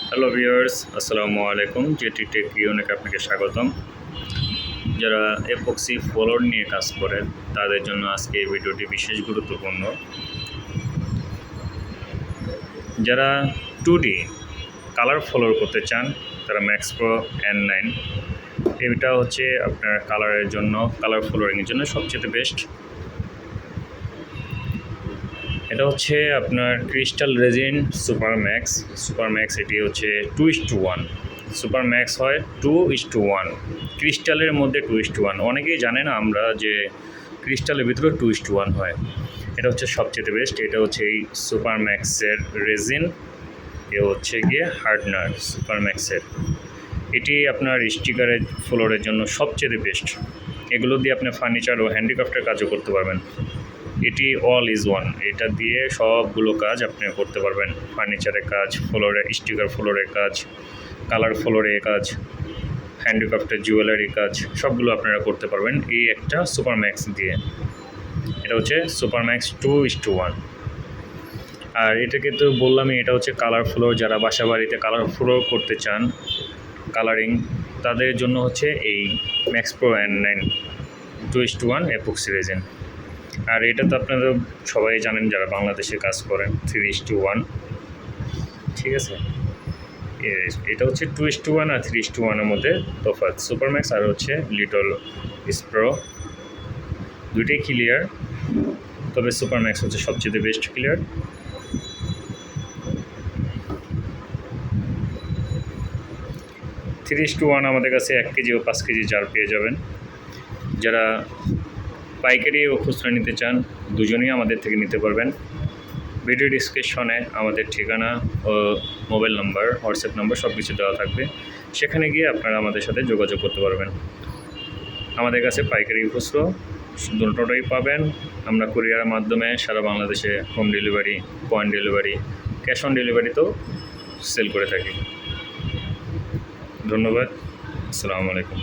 Hello viewers, আসসালামু আলাইকুম। Jetty take unique আপনাকে স্বাগতম। যারা এপক্সি ফ্লোর নিয়ে কাজ করেন তাদের জন্য আজকে এই ভিডিওটি বিশেষ গুরুত্বপূর্ণ। যারা 2D কালার ফ্লোর করতে চান তারা ম্যাক্স প্রো N9 এটা হচ্ছে আপনার কালারের জন্য, কালার ফ্লোরিংয়ের জন্য সবচেয়ে বেস্ট। এটা হচ্ছে আপনার ক্রিস্টাল রেজিন সুপার ম্যাক্স। এটি হচ্ছে 2:1 সুপার ম্যাক্স হয় 2:1, ক্রিস্টালের মধ্যে 2:1। অনেকেই জানে না আমরা যে ক্রিস্টালের ভিতরে 2:1 হয়। এটা হচ্ছে সবচেয়ে বেস্ট। এটা হচ্ছে এই সুপার ম্যাক্সের রেজিন, এ হচ্ছে গিয়ে হার্ডনার সুপার ম্যাক্সের। এটি আপনার স্টিকারের ফ্লোরের জন্য সবচেয়ে বেস্ট। এগুলো দিয়ে আপনি ফার্নিচার ও হ্যান্ডিক্রাফটের কাজও করতে পারবেন। এটি অল ইজ ওয়ান, এটা দিয়ে সবগুলো কাজ আপনি করতে পারবেন। ফার্নিচারের কাজ, ফ্লোরে স্টিকার ফ্লোরের কাজ, কালার ফ্লোরের কাজ, হ্যান্ডিক্রাফটের জুয়েলারি কাজ সবগুলো আপনারা করতে পারবেন এই একটা সুপার ম্যাক্স দিয়ে। এটা হচ্ছে সুপার ম্যাক্স 2:1। আর এটাকে তো বললামই, এটা হচ্ছে কালার ফ্লোর। যারা বাসা বাড়িতে কালার ফ্লোর করতে চান, কালারিং, তাদের জন্য হচ্ছে এই max pro N9 2:1 epoxy resin. আর এটা তো আপনারা সবাই জানেন যারা বাংলাদেশে কাজ করেন, 3:1। ঠিক আছে, এটা হচ্ছে 2:1 আর 3:1-এর মধ্যে তফাৎ। সুপার ম্যাক্স আর হচ্ছে লিটল স্প্রো, দুইটাই ক্লিয়ার, তবে সুপার ম্যাক্স হচ্ছে সবচেয়ে best clear. Three is to one আমাদের কাছে 1 কেজি ও 5 কেজি জার পেয়ে যাবেন। যারা পাইকারি ও খুচরা নিতে চান দুজনেই আমাদের থেকে নিতে পারবেন। ভিডিও ডিসক্রিপশনে আমাদের ঠিকানা ও মোবাইল নাম্বার, হোয়াটসঅ্যাপ নাম্বার সব কিছু দেওয়া থাকবে। সেখানে গিয়ে আপনারা আমাদের সাথে যোগাযোগ করতে পারবেন। আমাদের কাছে পাইকারি খুচরো দুটোটাই পাবেন। আমরা কুরিয়ারের মাধ্যমে সারা বাংলাদেশে home delivery, point delivery, cash on ডেলিভারিতেও সেল করে থাকি। ধন্যবাদ, আসসালামু আলাইকুম।